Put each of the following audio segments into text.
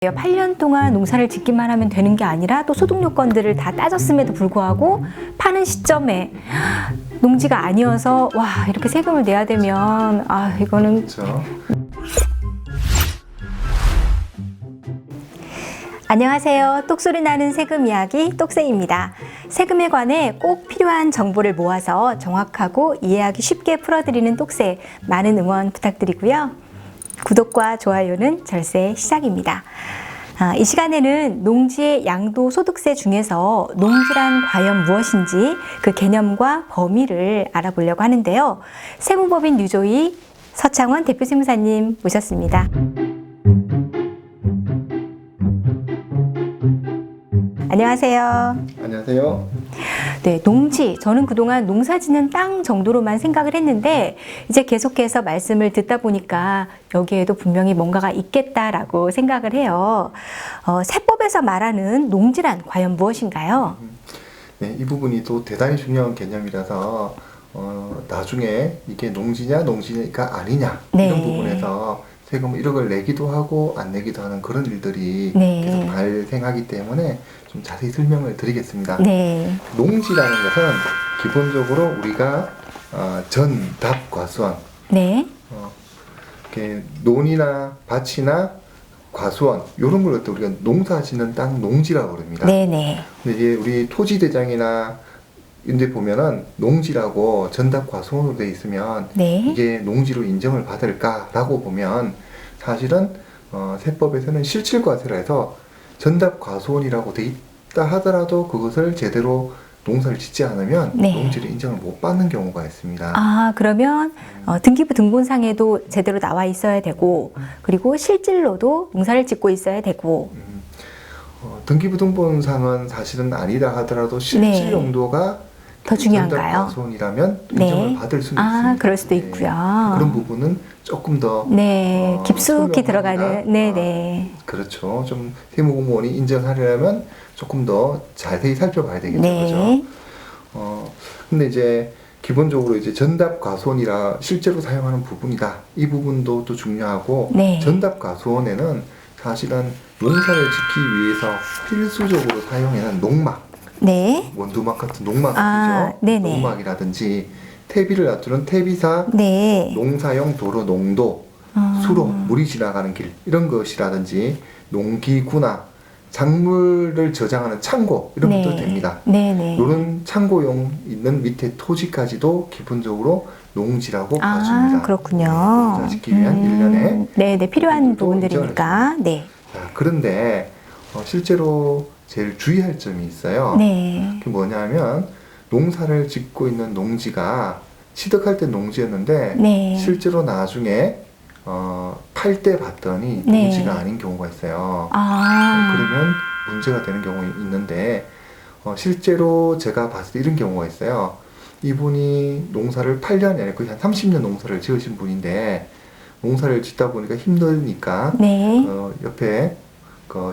8년 동안 농사를 짓기만 하면 되는 게 아니라 또 소득 요건들을 다 따졌음에도 불구하고 파는 시점에 농지가 아니어서 와 이렇게 세금을 내야 되면 이거는 그렇죠. 안녕하세요. 똑소리 나는 세금 이야기 똑쌤입니다. 세금에 관해 꼭 필요한 정보를 모아서 정확하고 이해하기 쉽게 풀어드리는 똑쌤 많은 응원 부탁드리고요. 구독과 좋아요는 절세 시작입니다. 이 시간에는 농지의 양도소득세 중에서 농지란 과연 무엇인지 그 개념과 범위를 알아보려고 하는데요. 세무법인 뉴조이 서창원 대표세무사님 모셨습니다. 안녕하세요. 안녕하세요. 네, 농지. 저는 그동안 농사 짓는 땅 정도로만 생각을 했는데 이제 계속해서 말씀을 듣다 보니까 여기에도 분명히 뭔가가 있겠다라고 생각을 해요. 세법에서 말하는 농지란 과연 무엇인가요? 네, 이 부분이 또 대단히 중요한 개념이라서 나중에 이게 농지가 아니냐 네. 이런 부분에서 세금 1억을 내기도 하고 안 내기도 하는 그런 일들이 네. 계속 발생하기 때문에 좀 자세히 설명을 드리겠습니다. 네. 농지라는 것은 기본적으로 우리가 전답과수원, 네. 이렇게 논이나 밭이나 과수원 이런 걸 갖다 우리가 농사 짓는 땅 농지라고 그럽니다. 네네. 근데 이제 우리 토지대장이나 인데 보면은 농지라고 전답과수원으로 돼 있으면 네. 이게 농지로 인정을 받을까라고 보면 사실은 세법에서는 실질과세라 해서 전답과수원이라고 돼 있다 하더라도 그것을 제대로 농사를 짓지 않으면 네. 농지를 인정을 못 받는 경우가 있습니다. 그러면 등기부 등본상에도 제대로 나와 있어야 되고 그리고 실질로도 농사를 짓고 있어야 되고 등기부 등본상은 사실은 아니다 하더라도 실질 네. 용도가 더 중요한가요? 전답과수원이라면 네. 인정을 받을 수는 있습니다. 그럴 수도 네. 있고요. 그런 부분은 조금 더 네, 깊숙이 설명합니다. 들어가는, 네네. 그렇죠. 좀 세무공무원이 인정하려면 조금 더 자세히 살펴봐야 되겠죠. 네. 그죠? 근데 이제 기본적으로 이제 전답과수원이라 실제로 사용하는 부분이다. 이 부분도 또 중요하고 네. 전답과수원에는 사실은 농사를 짓기 위해서 필수적으로 사용하는 농막, 네. 원두막 같은 농막이죠. 네네. 농막이라든지 퇴비를 놔두는 퇴비사, 네. 농사용 도로 농도, 수로, 물이 지나가는 길 이런 것이라든지 농기구나 작물을 저장하는 창고 이런 네. 것도 됩니다. 네네. 이런 창고용 있는 밑에 토지까지도 기본적으로 농지라고 봐줍니다. 그렇군요. 농사 짓기 위한 일련의 네네, 필요한 부분들도 부분들이니까. 네. 자, 그런데 실제로 제일 주의할 점이 있어요. 네. 그게 뭐냐면 농사를 짓고 있는 농지가 취득할 때 농지였는데 네. 실제로 나중에 팔 때 봤더니 네. 농지가 아닌 경우가 있어요. 그러면 문제가 되는 경우가 있는데 실제로 제가 봤을 때 이런 경우가 있어요. 이분이 농사를 8년이 아니고 거의 한 30년 농사를 지으신 분인데 농사를 짓다 보니까 힘드니까 네. 옆에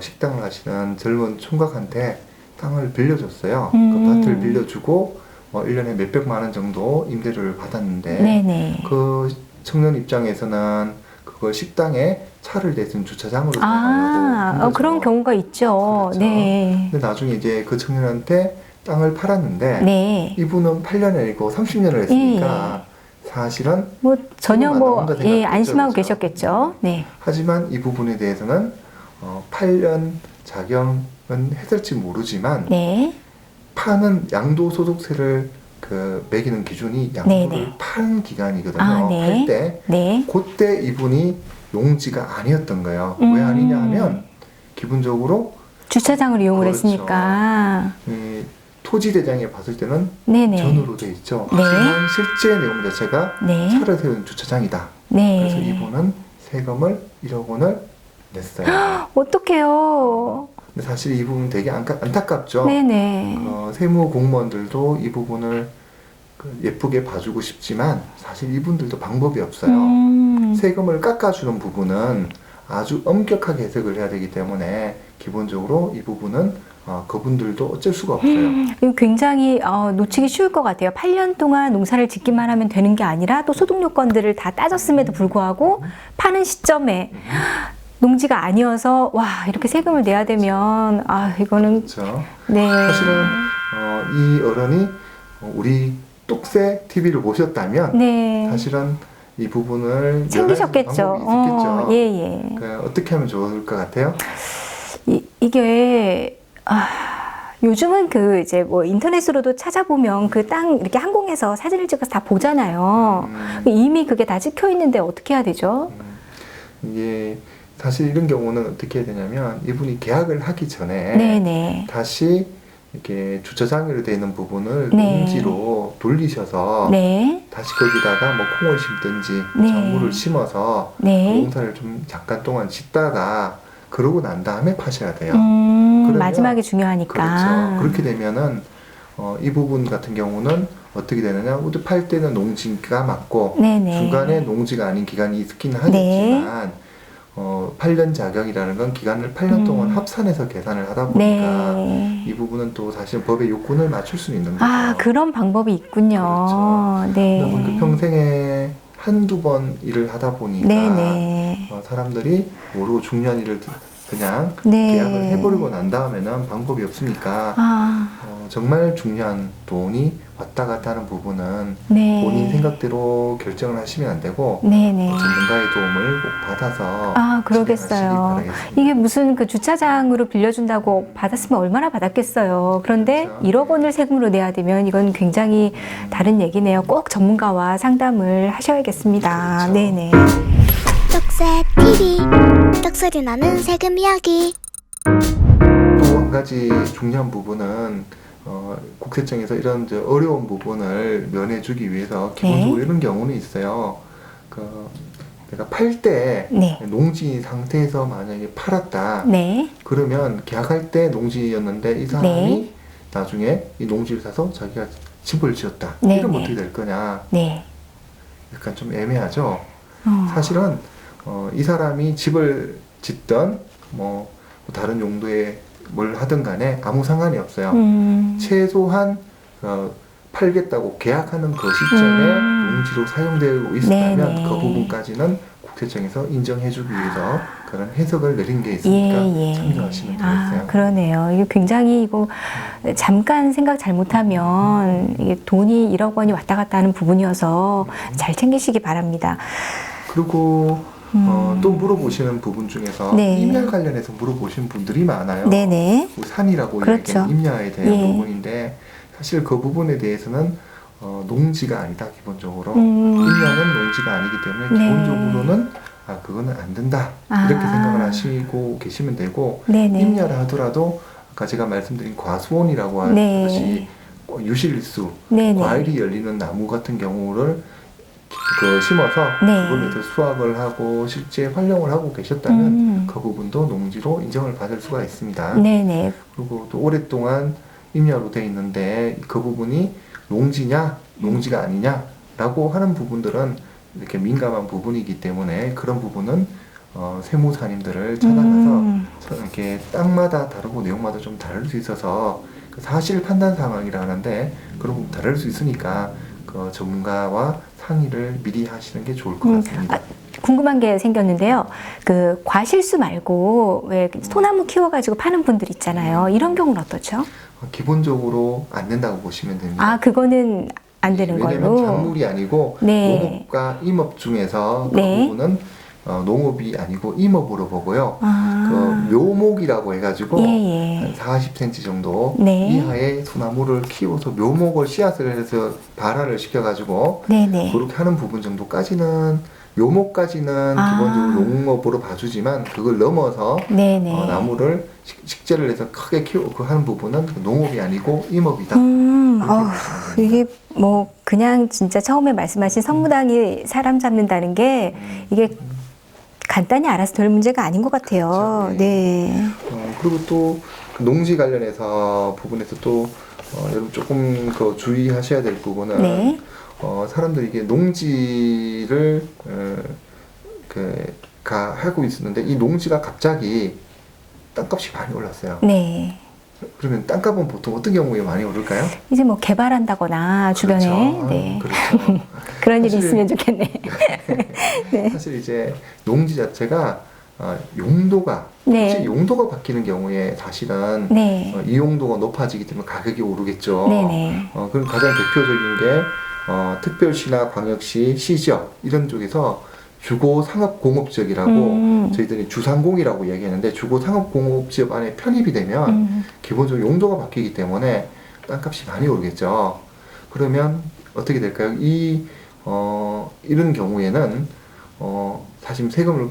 식당을 하시는 젊은 총각한테 땅을 빌려줬어요. 그 밭을 빌려주고 1년에 몇백만 원 정도 임대료를 받았는데 네네. 그 청년 입장에서는 그걸 식당에 차를 대신 주차장으로 사용하려고 그런 경우가 있죠. 그렇죠. 네. 근데 나중에 이제 그 청년한테 땅을 팔았는데 네. 이분은 8년이 아니고 30년을 했으니까 사실은 전혀 안 나온다 생각했죠, 안심하고 그렇죠? 계셨겠죠. 네. 하지만 이 부분에 대해서는 8년 작용은 했을지 모르지만 네. 파는 양도소득세를 매기는 기준이 양도를 네네. 파는 기간이거든요. 네. 할 때 네. 그때 이분이 농지가 아니었던 거예요. 왜 아니냐 하면 기본적으로 주차장을 이용을 그렇죠. 했으니까. 이 토지대장에 봤을 때는 네네. 전으로 돼 있죠. 네. 하지만 실제 내용 자체가 네. 차를 세운 주차장이다. 네. 그래서 이분은 세금을 1억 원을 냈어요. 어떡해요. 근데 사실 이 부분 되게 안타깝죠. 네네. 세무 공무원들도 이 부분을 예쁘게 봐주고 싶지만 사실 이분들도 방법이 없어요. 세금을 깎아주는 부분은 아주 엄격하게 해석을 해야 되기 때문에 기본적으로 이 부분은 그분들도 어쩔 수가 없어요. 이거 굉장히 놓치기 쉬울 것 같아요. 8년 동안 농사를 짓기만 하면 되는 게 아니라 또 소득 요건들을 다 따졌음에도 불구하고 파는 시점에 농지가 아니어서 와 이렇게 세금을 내야 되면 아 이거는 그렇죠. 네. 사실은 이 어른이 우리 똑새 TV를 보셨다면 네. 사실은 이 부분을 챙기셨겠죠. 여러 가지 방법이 있겠죠. 예. 그러니까 어떻게 하면 좋을 것 같아요? 이게 요즘은 그 이제 뭐 인터넷으로도 찾아보면 그 땅 이렇게 항공에서 사진을 찍어서 다 보잖아요. 이미 그게 다 찍혀 있는데 어떻게 해야 되죠? 이게 사실 이런 경우는 어떻게 해야 되냐면 이분이 계약을 하기 전에 네네. 다시 이렇게 주차장으로 되어 있는 부분을 네. 농지로 돌리셔서 네. 다시 거기다가 뭐 콩을 심든지 네. 작물을 심어서 네. 농사를 좀 잠깐 동안 짓다가 그러고 난 다음에 파셔야 돼요. 그러면- 마지막에 중요하니까. 그렇죠. 그렇게 되면은 이 부분 같은 경우는 어떻게 되느냐? 우리 팔 때는 농지가 맞고 네네. 중간에 농지가 아닌 기간이 있긴 하겠지만 8년 자격이라는 건 기간을 8년 동안 합산해서 계산을 하다 보니까 네. 이 부분은 또 사실 법의 요건을 맞출 수는 있는 거죠. 아 그런 방법이 있군요. 그렇죠. 네. 그러다 보니까 평생에 한두 번 일을 하다 보니까 네네. 사람들이 모르고 중요한 일을 그냥 네. 계약을 해버리고 난 다음에는 방법이 없으니까 정말 중요한 돈이 왔다 갔다 하는 부분은 네. 본인 생각대로 결정을 하시면 안 되고 네네. 전문가의 도움을 꼭 받아서 그러겠어요. 진행하시기 바라겠습니다. 이게 무슨 그 주차장으로 빌려준다고 받았으면 얼마나 받았겠어요. 그런데 그렇죠. 1억 원을 세금으로 내야 되면 이건 굉장히 다른 얘기네요. 꼭 전문가와 상담을 하셔야겠습니다. 그렇죠. 네네. 떡새 TV 떡소리 나는 세금 이야기. 또 한 가지 중요한 부분은 국세청에서 이런 이제 어려운 부분을 면해주기 위해서 기본적으로 이런 경우는 있어요. 내가 팔 때 네. 농지 상태에서 만약에 팔았다. 네. 그러면 계약할 때 농지였는데 이 사람이 네. 나중에 이 농지를 사서 자기가 집을 지었다. 네, 이러면 네. 어떻게 될 거냐. 네. 약간 좀 애매하죠. 사실은 이 사람이 집을 짓던 뭐 다른 용도의 뭘 하든 간에 아무 상관이 없어요. 최소한 팔겠다고 계약하는 그 시점에 농지로 사용되고 있었다면 네네. 그 부분까지는 국세청에서 인정해주기 위해서 그런 해석을 내린 게 있으니까 참조하시면 되겠어요. 그러네요. 이게 굉장히 이거 잠깐 생각 잘못하면 이게 돈이 1억 원이 왔다 갔다 하는 부분이어서 잘 챙기시기 바랍니다. 그리고 또 물어보시는 부분 중에서 네. 임야 관련해서 물어보시는 분들이 많아요. 네네. 뭐 산이라고 그렇죠. 얘기하는 임야에 대한 예. 부분인데 사실 그 부분에 대해서는 농지가 아니다 기본적으로 임야는 농지가 아니기 때문에 네. 기본적으로는 그거는 안 된다 이렇게 생각을 하시고 계시면 되고 네네. 임야라 하더라도 아까 제가 말씀드린 과수원이라고 하는 네. 것이 유실수 네네. 과일이 열리는 나무 같은 경우를 심어서 네. 그걸로 수확을 하고 실제 활용을 하고 계셨다면 그 부분도 농지로 인정을 받을 수가 있습니다. 네네. 그리고 또 오랫동안 임야로 돼 있는데 그 부분이 농지냐 농지가 아니냐라고 하는 부분들은 이렇게 민감한 부분이기 때문에 그런 부분은 세무사님들을 찾아가서 이렇게 땅마다 다르고 내용마다 좀 다를 수 있어서 그 사실 판단 상황이라 하는데 그런 부분 다를 수 있으니까 그 전문가와 상의를 미리 하시는 게 좋을 것 같습니다. 궁금한 게 생겼는데요. 그 과실수 말고 왜 소나무 키워가지고 파는 분들 있잖아요. 이런 경우는 어떻죠? 기본적으로 안 된다고 보시면 됩니다. 그거는 안 되는 왜냐면 걸로. 작물이 아니고 네. 농업과 임업 중에서 그 네. 부분은 농업이 아니고 임업으로 보고요. 그 묘목이라고 해가지고 예. 한 40cm 정도 네. 이하의 소나무를 키워서 묘목을 씨앗을 해서 발화를 시켜가지고 네네. 그렇게 하는 부분 정도까지는 묘목까지는 기본적으로 농업으로 봐주지만 그걸 넘어서 네네. 나무를 식재를 해서 크게 키우고 그 하는 부분은 농업이 아니고 임업이다. 이게 뭐 그냥 진짜 처음에 말씀하신 성무당이 사람 잡는다는 게 이게 간단히 알아서 될 문제가 아닌 것 같아요. 그렇죠. 네. 그리고 또그 농지 관련해서 부분에서 또 여러분 조금 더 주의하셔야 될 부분은 네. 사람들이 이게 농지를 하고 있었는데 이 농지가 갑자기 땅값이 많이 올랐어요. 네. 그러면 땅값은 보통 어떤 경우에 많이 오를까요? 이제 뭐 개발한다거나 주변에 그렇죠. 네. 그렇죠. 그런 일이 사실- 있으면 좋겠네. 네. 사실 이제 농지 자체가 용도가 네. 혹시 용도가 바뀌는 경우에 사실은 네. 이용도가 높아지기 때문에 가격이 오르겠죠. 네네. 그럼 가장 대표적인 게 특별시나 광역시, 시지역 이런 쪽에서 주거상업공업지역이라고 저희들이 주상공이라고 얘기하는데 주거상업공업지역 안에 편입이 되면 기본적으로 용도가 바뀌기 때문에 땅값이 많이 오르겠죠. 그러면 어떻게 될까요? 이런 경우에는 사실 세금을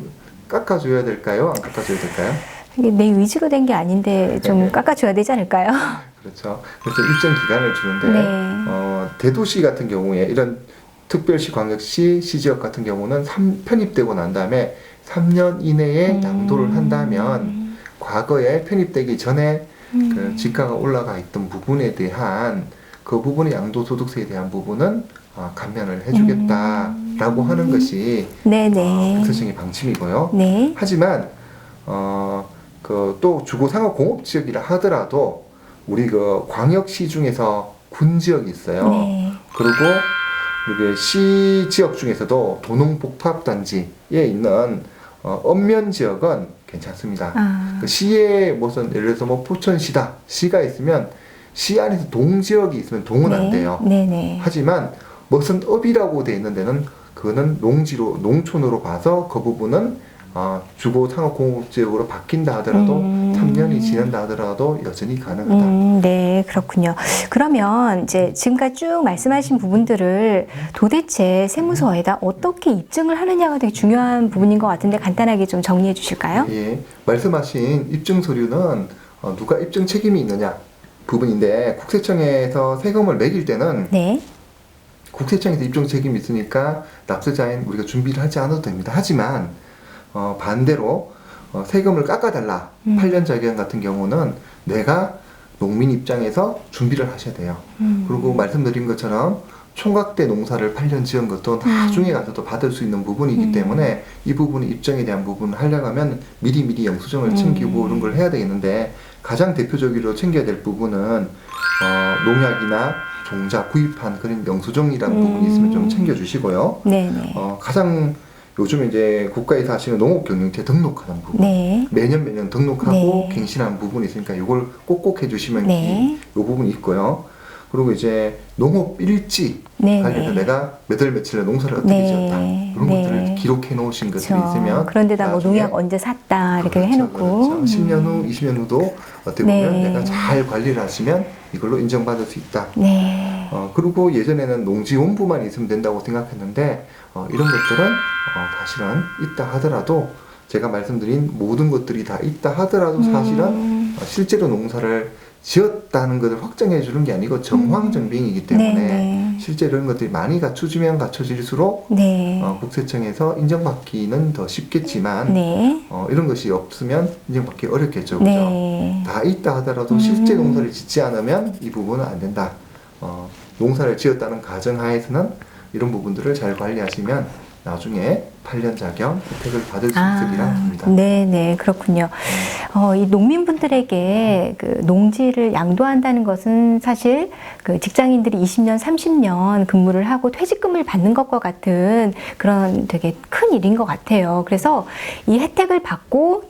깎아줘야 될까요? 안 깎아줘야 될까요? 이게 내 의지로 된 게 아닌데 좀 깎아줘야 되지 않을까요? 그렇죠. 그래서 일정 기간을 주는데 네. 대도시 같은 경우에 이런 특별시, 광역시, 시지역 같은 경우는 편입되고 난 다음에 3년 이내에 양도를 한다면 과거에 편입되기 전에 그 지가가 올라가 있던 부분에 대한 그 부분의 양도소득세에 대한 부분은 감면을 해주겠다라고 하는 것이 네네. 국세청의 방침이고요. 네. 하지만 또 주거상업공업지역이라 하더라도 우리 그 광역시 중에서 군지역이 있어요. 네. 그리고 이게 시 지역 중에서도 도농복합단지에 있는 읍면 지역은 괜찮습니다. 그 시에 무슨 예를 들어서 뭐 포천시다 시가 있으면 시 안에서 동지역이 있으면 동은 안 돼요. 네네. 하지만 무슨 읍이라고 돼 있는 데는 그거는 농촌으로 봐서 그 부분은 주거상업공업지역으로 바뀐다 하더라도 3년이 지난다 하더라도 여전히 가능하다. 네, 그렇군요. 그러면 이제 지금까지 쭉 말씀하신 부분들을 도대체 세무서에다 어떻게 입증을 하느냐가 되게 중요한 부분인 것 같은데 간단하게 좀 정리해 주실까요? 예, 말씀하신 입증 서류는 누가 입증 책임이 있느냐 부분인데 국세청에서 세금을 매길 때는 네. 국세청에서 입증 책임이 있으니까 납세자인 우리가 준비를 하지 않아도 됩니다. 하지만 반대로 세금을 깎아달라 8년 자기한 같은 경우는 내가 농민 입장에서 준비를 하셔야 돼요. 그리고 말씀드린 것처럼 총각 때 농사를 8년 지은 것도 나중에 가서도 받을 수 있는 부분이기 때문에 이 부분의 입증에 대한 부분을 하려고 하면 미리미리 영수증을 챙기고 이런 걸 해야 되겠는데 가장 대표적으로 챙겨야 될 부분은 농약이나 종자 구입한 그런 영수증이라는 부분이 있으면 좀 챙겨주시고요. 네네. 가장 요즘 이제 국가에서 하시는 농업경영체 등록하는 부분 네. 매년 등록하고 네. 갱신하는 부분이 있으니까 이걸 꼭꼭 해주시면 네. 이 부분이 있고요. 그리고 이제 농업일지 네. 관련해서 내가 몇 월 며칠에 농사를 어떻게 네. 지었다 이런 네. 것들을 기록해 놓으신 것들이 그렇죠. 있으면 그런데다 뭐 나중에 농약 언제 샀다 이렇게 그렇죠, 해놓고 그렇죠. 10년 후, 20년 후도 어떻게 네. 보면 내가 잘 관리를 하시면 이걸로 인정받을 수 있다. 네. 그리고 예전에는 농지원부만 있으면 된다고 생각했는데 이런 것들은 사실은 있다 하더라도 제가 말씀드린 모든 것들이 다 있다 하더라도 사실은 실제로 농사를 지었다는 것을 확정해 주는 게 아니고 정황정빙이기 때문에 네. 실제 이런 것들이 많이 갖춰지면 갖춰질수록 네. 국세청에서 인정받기는 더 쉽겠지만 네. 이런 것이 없으면 인정받기 어렵겠죠. 그죠? 네. 다 있다 하더라도 실제 농사를 짓지 않으면 이 부분은 안 된다. 농사를 지었다는 가정하에서는 이런 부분들을 잘 관리하시면 나중에 8년 자격 혜택을 받을 수 있으리라 합니다. 네네, 그렇군요. 이 농민분들에게 그 농지를 양도한다는 것은 사실 그 직장인들이 20년, 30년 근무를 하고 퇴직금을 받는 것과 같은 그런 되게 큰 일인 것 같아요. 그래서 이 혜택을 받고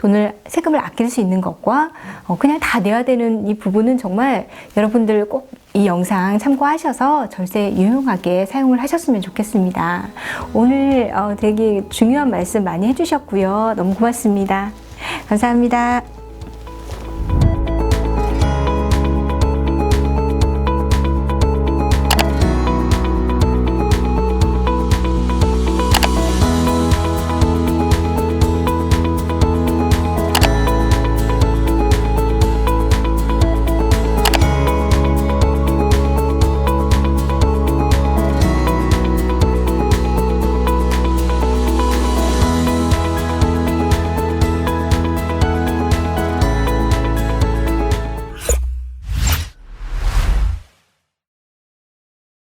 세금을 아낄 수 있는 것과 그냥 다 내야 되는 이 부분은 정말 여러분들 꼭 이 영상 참고하셔서 절세 유용하게 사용을 하셨으면 좋겠습니다. 오늘 되게 중요한 말씀 많이 해주셨고요. 너무 고맙습니다. 감사합니다.